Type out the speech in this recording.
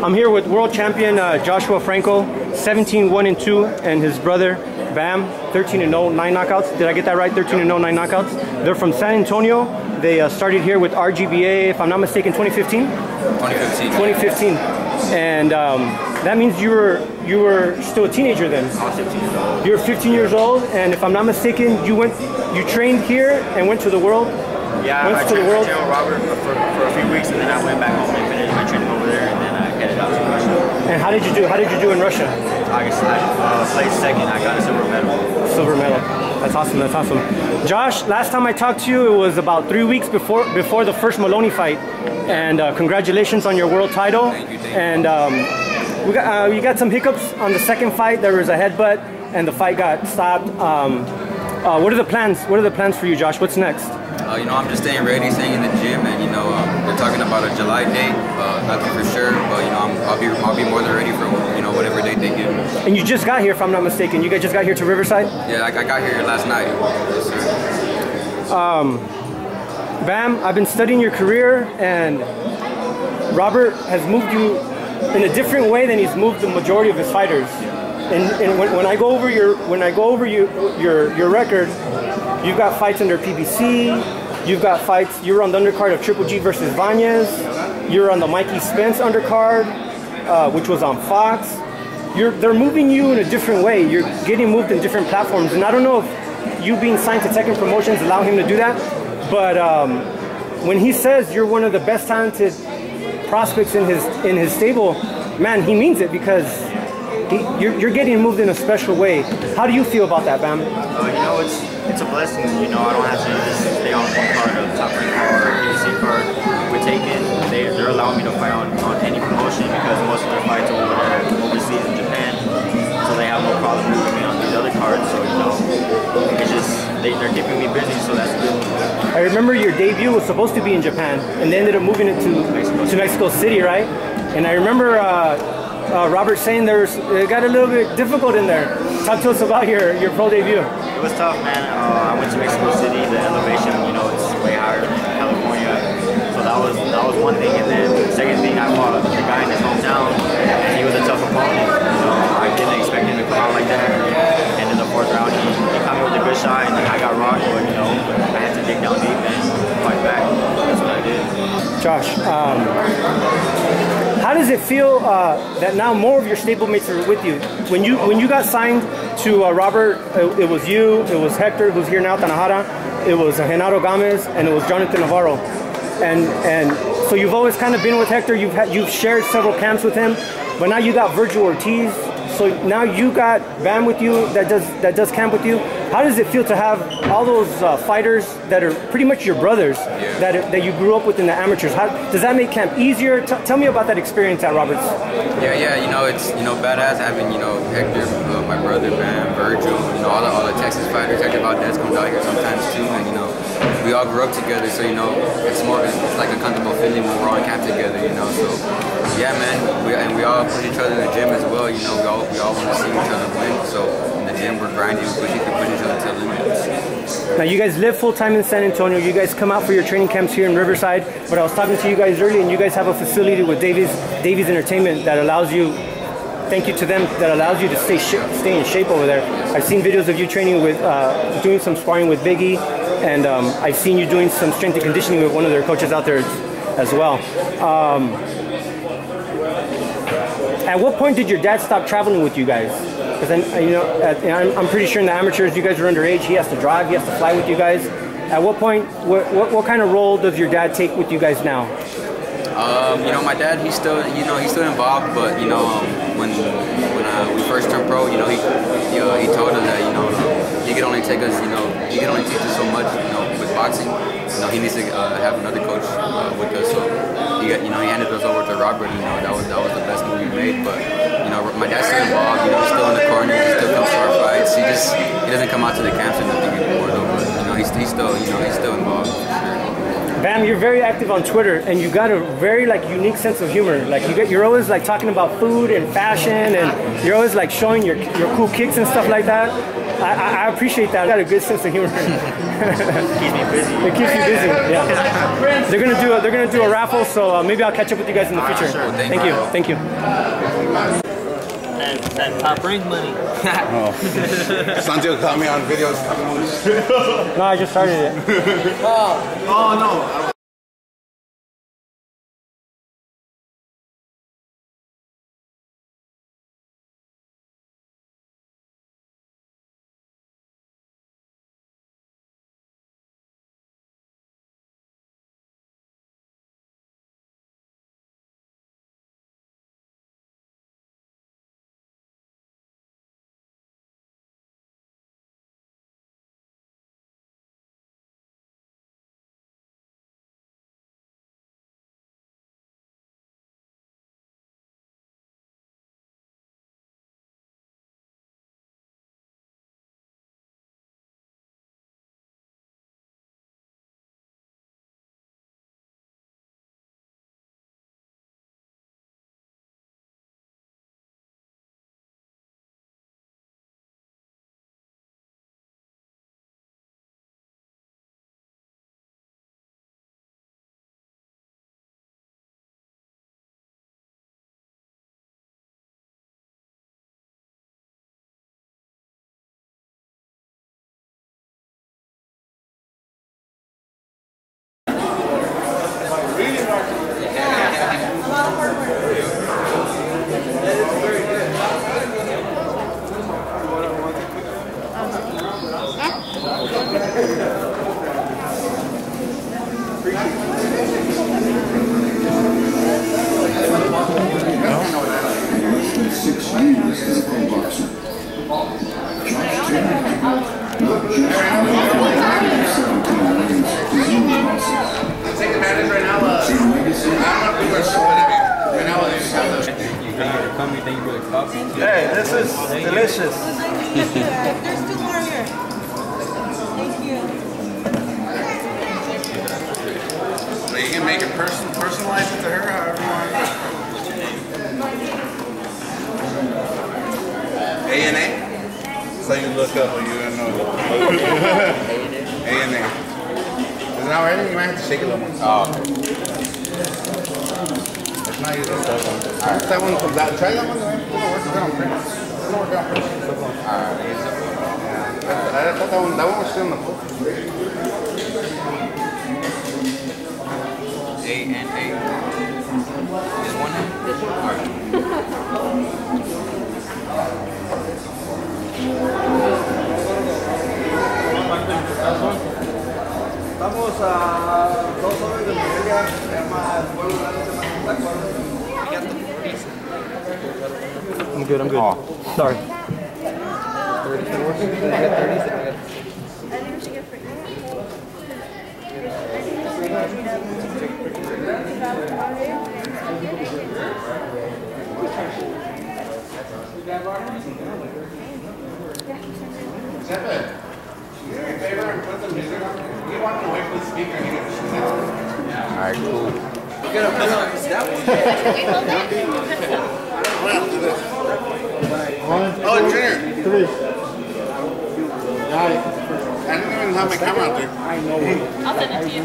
I'm here with world champion Joshua Franco, 17-1-2, and his brother Bam, 13-0, 9 knockouts. Did I get that right? 13-0, 9 knockouts. They're from San Antonio. They started here with RGBA, if I'm not mistaken, 2015. 2015. And that means you were still a teenager then. I was 15 years old. You were 15 years old, and if I'm not mistaken, you trained here and went to the world. Yeah, I trained with Robert for a few weeks, and then I went back home and finished my training over there, and then I headed out to Russia. And how did you do? How did you do in Russia? I placed second. I got a silver medal. Silver medal. That's awesome. That's awesome. Josh, last time I talked to you, it was about 3 weeks before the first Moloney fight, and congratulations on your world title. Thank you. And you got some hiccups on the second fight. There was a headbutt, and the fight got stopped. What are the plans? What are the plans for you, Josh? What's next? You know, I'm just staying ready, staying in the gym, and you know, they're talking about a July date. Nothing for sure, but you know, I'll be more than ready for whatever date they give me. And you just got here, if I'm not mistaken. You guys just got here to Riverside? Yeah, I got here last night. Yes, sir. Bam, I've been studying your career, and Robert has moved you in a different way than he's moved the majority of his fighters. And when I go over your record, you've got fights under PBC. You've got fights. You were on the undercard of Triple G versus Vanez. You were on the Mikey Spence undercard, which was on Fox. They're moving you in a different way. You're getting moved in different platforms, and I don't know if you being signed to Tekken Promotions allow him to do that. But when he says you're one of the best talented prospects in his stable, man, he means it, because you're getting moved in a special way. How do you feel about that, Bam? You know, it's a blessing. You know, I don't have to just stay on one card of top rank card or PBC card. We're taking. They're allowing me to fight on any promotion, because most of their fights are overseas in Japan, so they have no problem moving me on these other cards. So you know, it's just they're keeping me busy, so that's good. I remember your debut was supposed to be in Japan, and they ended up moving it to Mexico City, right? And I remember Robert saying it got a little bit difficult in there. Talk to us about your pro debut. It was tough, man. I went to Mexico City. The elevation, you know, it's way higher than California. So that was one thing. And then the second thing, I fought the guy in his hometown, and he was a tough opponent. You know, I didn't expect him to come out like that. And in the fourth round, he caught me with a good shot, and I got rocked. But you know, I had to dig down deep and fight back. That's what I did. Josh, how does it feel that now more of your stablemates are with you? When you got signed to Robert, it was you, it was Hector, who's here now, Tananjara, it was Genaro Gamez, and it was Jonathan Navarro. And so you've always kind of been with Hector. You've shared several camps with him, but now you got Virgil Ortiz. So now you got Bam with you that does camp with you. How does it feel to have all those fighters that are pretty much your brothers, that you grew up with in the amateurs? Does that make camp easier? Tell me about that experience at Roberts. Yeah. You know, it's badass having Hector, my brother, Bam, Virgil, all the Texas fighters. Hector Valdez comes out here sometimes too, and we all grew up together. So it's like a comfortable feeling when we're all in camp together. So yeah, man. We all push each other in the gym as well. We all want to see each other win. So in the gym, we're grinding, we push each other to the limits. Now you guys live full time in San Antonio. You guys come out for your training camps here in Riverside. But I was talking to you guys earlier, and you guys have a facility with Davies Entertainment that allows you. Thank you to them, that allows you to stay in shape over there. I've seen videos of you training with, doing some sparring with Biggie, and I've seen you doing some strength and conditioning with one of their coaches out there as well. At what point did your dad stop traveling with you guys? Because then, I'm pretty sure in the amateurs, you guys are underage. He has to drive, he has to fly with you guys. At what point, what kind of role does your dad take with you guys now? My dad, he's still involved, but when we first turned pro, he told us that he could only take us, he could only teach us so much, with boxing. He needs to have another coach with us. So he handed us over to Robert. That was the best move we made. But my dad's still involved. He's still in the corner. He still comes to our fights. He doesn't come out to the camps or nothing anymore though. But he's still involved. Bam, you're very active on Twitter, and you got a very unique sense of humor. You're always talking about food and fashion, and you're always showing your cool kicks and stuff like that. I appreciate that. I got a good sense of humor. Keeps me busy. It keeps you busy. Yeah. They're gonna do a raffle, so maybe I'll catch up with you guys in the future. Sure. Thank you. Thank you. That top rank money. Santiago caught me on videos. No, I just started it. Oh no. Hey, this is delicious. There's two more here. Thank you. You can make it personalize it to her however you want. A&A? So you look up or you don't know. A&A. Is it not ready? You might have to shake it a little more. Oh, okay. It's not easy. Alright. That one comes out. Try that one. It's gonna work out pretty. It's gonna work out pretty. Alright. Yeah. I thought that one was still in the book. A&A. Is one hand? Alright. Estamos a 2 horas de media. Se llama el pueblo de la I'm good. I'm good. Oh. Sorry. 30. I think we should get free. Alright, cool. You gotta put on that Oh, Junior. 3. I didn't even have my camera out there. I'll send it to you.